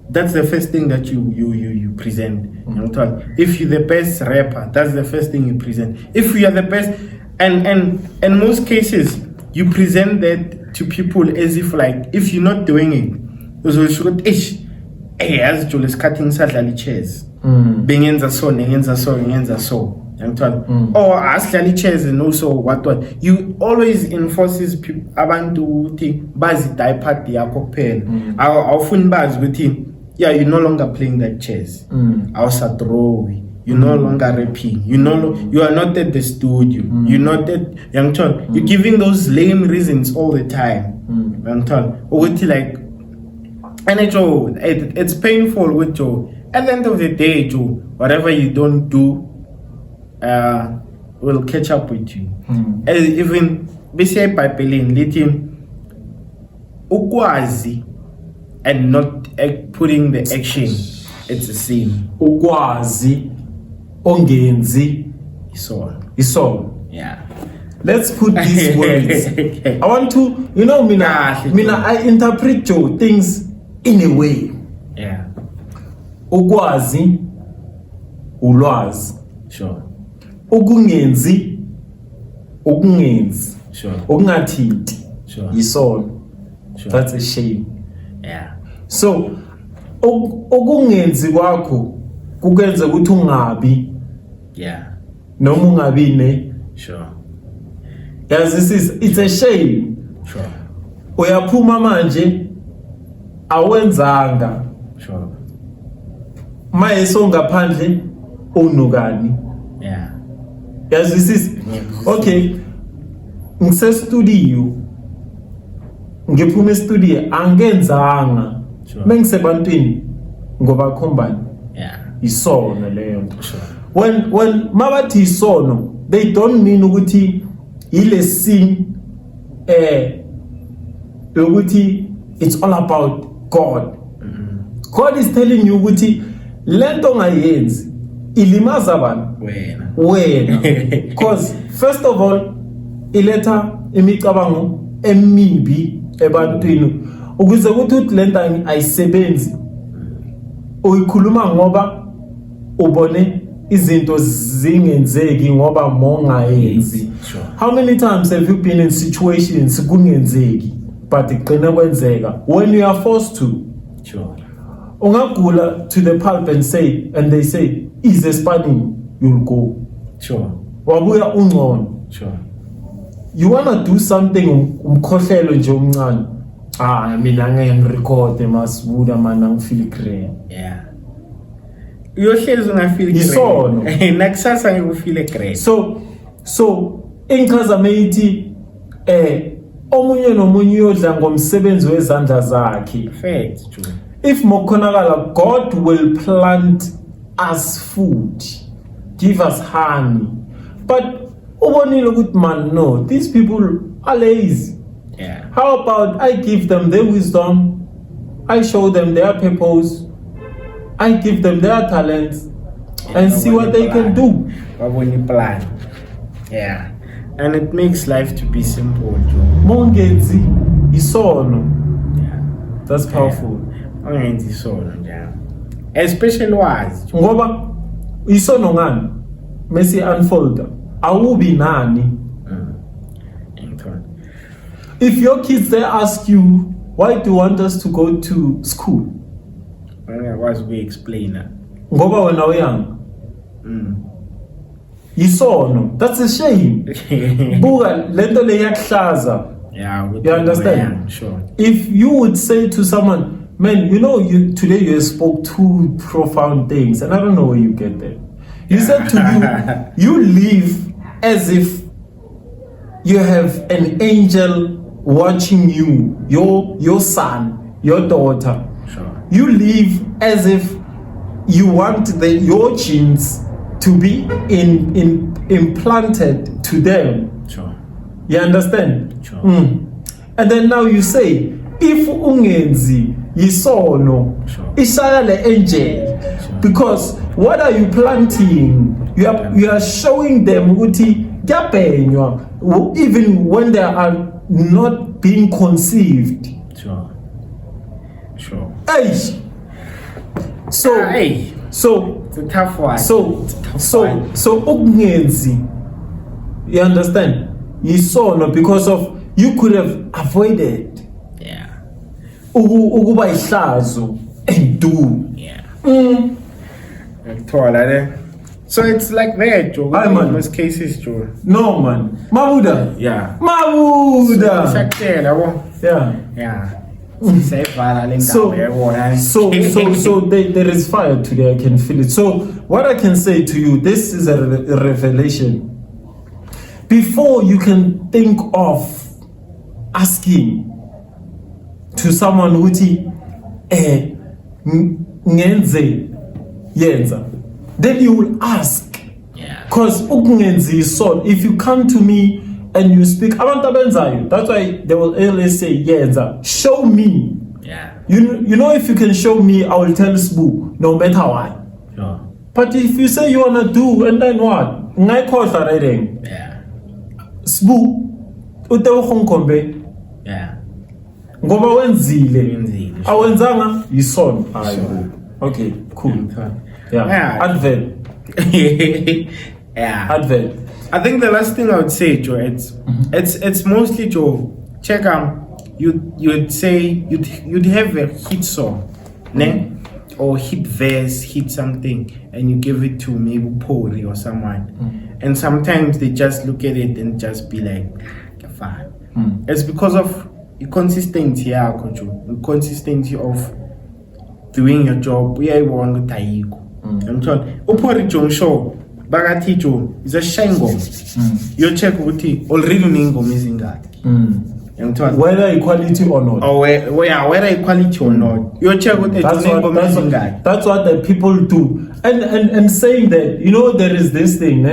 [SPEAKER 2] that's the first thing that you present. And so on. If you're the best rapper, that's the first thing you present. If you are the best, and in most cases, you present that to people as if like, if you're not doing it, hey, as Julius cutting sadly chairs. Bengenza so. Or aslali chairs and also what. You always enforces people abantu uthi bazi diaper yakho kuphela. Awufuni bazi ukuthi yeah, you're no longer playing that chess. Awusadrowi. You're no longer rapping. You are not at the studio. You're not at young child. You're giving those lame reasons all the time. Young child. Like, and it's painful with Joe. At the end of the day, Joe, whatever you don't do will catch up with you. Even besides Pipelin, letting ukwazi and not putting the action, it's a sin.
[SPEAKER 3] Ukwazi ongenzi isono.
[SPEAKER 2] Yeah.
[SPEAKER 3] Let's put these words. I want to, you know, Mina, I interpret Joe things in a way.
[SPEAKER 2] Yeah.
[SPEAKER 3] Ukwazi ulwazi.
[SPEAKER 2] Sure.
[SPEAKER 3] Ukungenzi
[SPEAKER 2] Sure.
[SPEAKER 3] ukungathinti
[SPEAKER 2] Sure.
[SPEAKER 3] isono.
[SPEAKER 2] Sure.
[SPEAKER 3] That's a shame.
[SPEAKER 2] Yeah.
[SPEAKER 3] So ukungenzi kwakho kukenza ukuthi ungabi
[SPEAKER 2] Yeah.
[SPEAKER 3] noma ungabi
[SPEAKER 2] Sure.
[SPEAKER 3] yes, it's a shame.
[SPEAKER 2] Sure.
[SPEAKER 3] Uyaphuma manje awenzanga
[SPEAKER 2] Sure.
[SPEAKER 3] mayeso ngaphandle unukani.
[SPEAKER 2] Yeah.
[SPEAKER 3] Yes, okay. Ngise studio ngiphuma studio angenzanga
[SPEAKER 2] Sure.
[SPEAKER 3] mengisebantwini ngoba khombani
[SPEAKER 2] Yeah.
[SPEAKER 3] isono leyo nto.
[SPEAKER 2] Sure.
[SPEAKER 3] When mabathi isono, they don't mean ukuthi ile sin ukuthi it's all about God. God is telling you ukuthi lento ngayenzi ilimaza abantu wena because first of all iletha imicabango emibi ebantwini ukuze ukuthi lento ayisebenzi uyikhuluma ngoba ubone izinto zingenzeki ngoba mongayenzi.
[SPEAKER 2] Sure.
[SPEAKER 3] How many times have you been in situations kungenzeki but igcina kwenzeka when you are forced to?
[SPEAKER 2] Sure.
[SPEAKER 3] Ungagula to the pulp and they say is a spanning, you'll go.
[SPEAKER 2] Sure.
[SPEAKER 3] Wabuya ungcono.
[SPEAKER 2] Sure.
[SPEAKER 3] You wanna do something umkhohlelo nje omncane. Mina ngeke ngirecord masibuda mana ngifeel great.
[SPEAKER 2] Yeah. Uyohlezi ungafeel great.
[SPEAKER 3] Isono.
[SPEAKER 2] Nakusasa ngikufeel great.
[SPEAKER 3] So engichaza meyithi omunye nomunye uyodla ngomsebenzi wezandla zakhe.
[SPEAKER 2] Fact, true.
[SPEAKER 3] If mokonakala, God will plant us food, give us honey. But ubonile ukuthi man, no, these people are lazy.
[SPEAKER 2] Yeah.
[SPEAKER 3] How about I give them their wisdom, I show them their purpose, I give them their talents, and see what they can do.
[SPEAKER 2] Wabona plan. Yeah. And it makes life to be simple, Joe.
[SPEAKER 3] Mongenzi isono.
[SPEAKER 2] Yeah.
[SPEAKER 3] That's powerful.
[SPEAKER 2] Ongenzi isono, yeah. especially wazi
[SPEAKER 3] ngoba isono ngani mesi unfolder awubi nani. If your kids they ask you why do you want us to go to school,
[SPEAKER 2] was we explain that.
[SPEAKER 3] ngoba wena uyanga isono, that's a shame. Buka lento le yakuhlaza.
[SPEAKER 2] Yeah,
[SPEAKER 3] You understand?
[SPEAKER 2] Sure.
[SPEAKER 3] If you would say to someone, man, you know, today you spoke two profound things, and I don't know where you get that. You said to you live as if you have an angel watching you, your son, your daughter.
[SPEAKER 2] Sure.
[SPEAKER 3] You live as if you want your genes to be implanted to them.
[SPEAKER 2] Sure.
[SPEAKER 3] You understand?
[SPEAKER 2] Sure.
[SPEAKER 3] And then now you say, if ungenzi yisono,
[SPEAKER 2] Sure.
[SPEAKER 3] ishaya le angel. Because what are you planting? You are showing them ukuthi kuyapenywa, even when they are not being conceived.
[SPEAKER 2] Sure. Sure.
[SPEAKER 3] Hey. So
[SPEAKER 2] Hey,
[SPEAKER 3] so
[SPEAKER 2] it's a tough one.
[SPEAKER 3] so
[SPEAKER 2] It's a tough
[SPEAKER 3] so
[SPEAKER 2] one.
[SPEAKER 3] so ukungenzi, you understand, yisono, because of you could have avoided
[SPEAKER 2] Yeah.
[SPEAKER 3] ukuba ihlazo and do.
[SPEAKER 2] Yeah. So it's like that, Joe.
[SPEAKER 3] Aye, man.
[SPEAKER 2] In most cases, Joe.
[SPEAKER 3] No man, Mabuda,
[SPEAKER 2] Yeah.
[SPEAKER 3] Mabuda,
[SPEAKER 2] Sakutshela yabo.
[SPEAKER 3] yeah.
[SPEAKER 2] Yeah. Sisevala le
[SPEAKER 3] So
[SPEAKER 2] ndawo yabona.
[SPEAKER 3] so there is fire today. I can feel it. So what I can say to you, this is a revelation. Before you can think of asking to someone uthi ngenze yenza, then you will ask,
[SPEAKER 2] Yeah.
[SPEAKER 3] because ukungenzi son, if you come to me and you speak abantu abenzayo, that's why they will always say yenza, show me.
[SPEAKER 2] Yeah.
[SPEAKER 3] You know, if you can show me, I will tell Sbu, no matter what.
[SPEAKER 2] Sure.
[SPEAKER 3] But if you say you wanna do, and then what? Ngaikhohlwa writing.
[SPEAKER 2] Yeah.
[SPEAKER 3] Sbu, utewukhombe
[SPEAKER 2] Yeah.
[SPEAKER 3] ngoba wenzile.
[SPEAKER 2] Wenzile, sure.
[SPEAKER 3] Awenzanga yisono. Hayi.
[SPEAKER 2] Sure.
[SPEAKER 3] Okay, cool.
[SPEAKER 2] Yeah.
[SPEAKER 3] Yeah. Advert.
[SPEAKER 2] Yeah.
[SPEAKER 3] Advert.
[SPEAKER 2] I think the last thing I would say, Joe, it's mostly, Joe. Check you'd say you'd have a hit song, ne? Or hit verse, hit something, and you give it to maybe Pori or someone, and sometimes they just look at it and just be like, fine. It's because of the consistency, yeah, the consistency of doing your job. We are one taiko. I'm told Upori John show. Bagati Joe is a shango. You check ukuthi already ningoma izingaki.
[SPEAKER 3] Whether equality or not.
[SPEAKER 2] Or whether equality or not. You check ukuthi ningoma izingaki.
[SPEAKER 3] That's what the people do. And saying that, you know, there is this thing,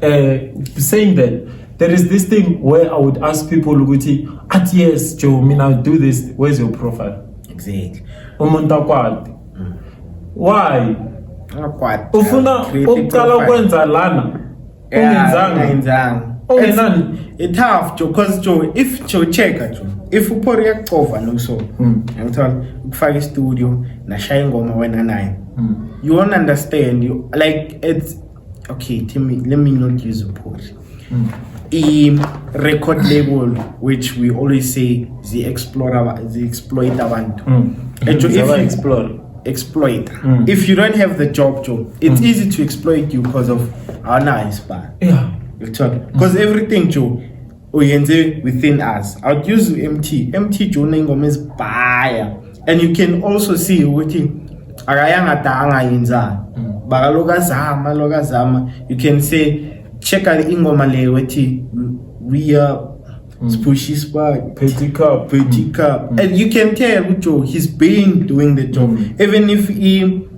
[SPEAKER 3] saying that there is this thing where I would ask people ukuthi at yes, Joe, I'll do this. Where's your profile?
[SPEAKER 2] Exactly.
[SPEAKER 3] Umuntu akwadi. Why?
[SPEAKER 2] Akwadi.
[SPEAKER 3] Ufuna ukuqala ukwenza lana ungenzanga ungenani.
[SPEAKER 2] It's tough, Joe, because Joe, if Joe check Joe, if upori yakucova no so, ngithola ukufaka studio nashaya ingoma wena nayo, you won't understand. You like it's okay. Let me not use upori. Record label, which we always say the exploit abantu. If you exploit. If you don't have the job, Joe, it's easy to exploit you because of our nice bad.
[SPEAKER 3] Yeah.
[SPEAKER 2] Because everything, Joe, uyenze within us. I'll use MT Joe nengoma is buyer. And you can also see ukuthi akayanga tanga yenza. Bakaloka zama. You can say check out ingoma le wethi we are Spushy Spot,
[SPEAKER 3] Petty Cup.
[SPEAKER 2] And you can tell Joe, he's been doing the job. Even if he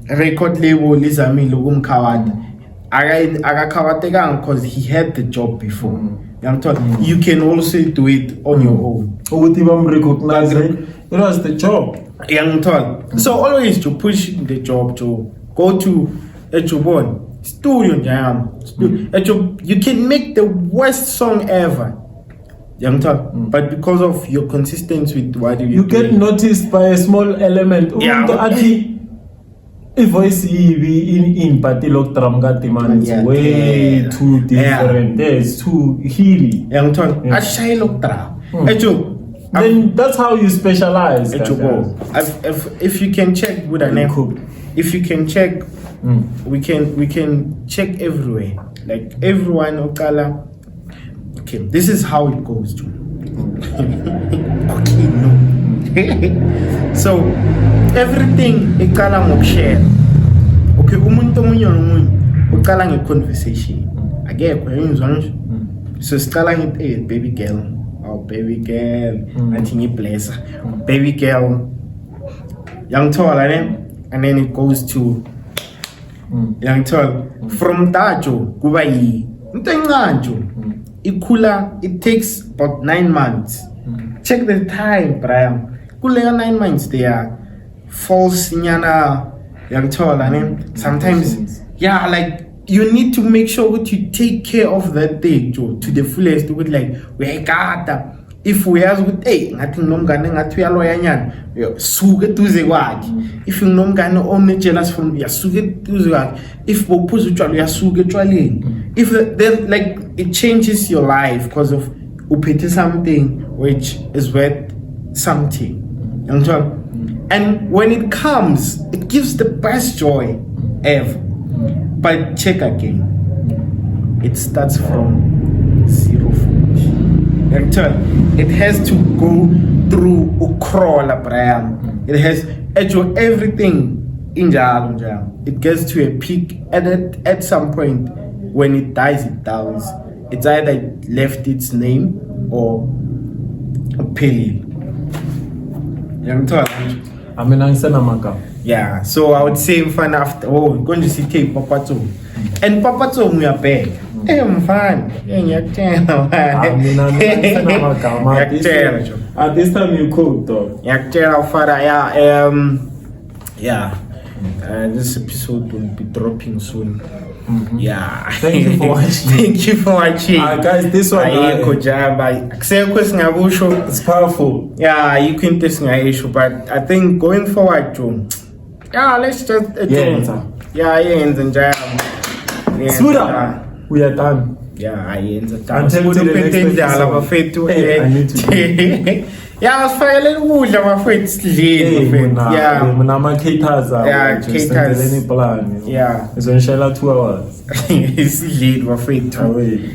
[SPEAKER 2] record label is kumkhawata, akakhawatekanga because he had the job before. You can also do it on your own.
[SPEAKER 3] Ukuthi bamrecognize it was the job.
[SPEAKER 2] So always to push the job, to go to Echubon studio jam. You can make the worst song ever. But because of your consistency with what you
[SPEAKER 3] get noticed by a small element.
[SPEAKER 2] Yeah.
[SPEAKER 3] Umuntu athi voice in Patilok Tramgati man, it's
[SPEAKER 2] Yeah,
[SPEAKER 3] way
[SPEAKER 2] yeah.
[SPEAKER 3] too different. Yeah, it's too healy.
[SPEAKER 2] Yang ton ashay loktra. Ejo.
[SPEAKER 3] Then that's how you specialize.
[SPEAKER 2] Ejo go. If you can check with a name,
[SPEAKER 3] Cool.
[SPEAKER 2] if you can check, we can check everywhere. Like everyone okala. Okay, this is how it goes, Joe. Okay, no. So everything ikala ngokushare. Okay, umuntu omunye nomunye uqala nge-conversation. Akekho yenzwa nje. So siqala ngithi baby girl. Oh baby girl, nathi ngiblessa. Baby girl. Yangithola ne? And then it goes to yangithola. From that kuba yi into encane nje. Ikhula, it takes about 9 months. Check the time, Brian. Kulega 9 months there. False nyana yangithola ne? Sometimes, yeah, like you need to make sure that you take care of that thing, Joe, to the fullest. With like we got if we ask with hey, ngathi nomngane ngathi uyaloya nyana, suke duze kwakhe. If nomngane jealous from yasuke duze kwakhe. If bophuza utshwala uyasuke etshwaleni. If then like it changes your life because of uphethe something which is worth something. And when it comes, it gives the best joy ever. But check again, it starts from zero. It has to go through Ukrola, Brian. It has everything in Jal. It gets to a peak at some point. When it dies, it dies. It's either it left its name or Peli.
[SPEAKER 3] I mean, I'm saying Amaka.
[SPEAKER 2] Yeah, so I would say fun after going to see K Papa Tso. And Papa Tso we are back. I'm fine.
[SPEAKER 3] I mean, I'm saying Amaka. At this time you cook though.
[SPEAKER 2] This episode will be dropping soon. Yeah.
[SPEAKER 3] Thank you for watching.
[SPEAKER 2] Thank you for watching.
[SPEAKER 3] Guys, this one it's powerful.
[SPEAKER 2] Yeah, you can test my issue, but I think going forward, Joe. Yeah, let's just
[SPEAKER 3] Smuda, we are done.
[SPEAKER 2] Yeah, I end the
[SPEAKER 3] Until the next episode. Hey, I need to
[SPEAKER 2] yeah, it's fine. Let me my friends lead. Yeah,
[SPEAKER 3] Mama caters.
[SPEAKER 2] Yeah, caters.
[SPEAKER 3] Any plan?
[SPEAKER 2] Yeah,
[SPEAKER 3] it's on Shella 2 hours.
[SPEAKER 2] It's lead my friend.
[SPEAKER 3] Away.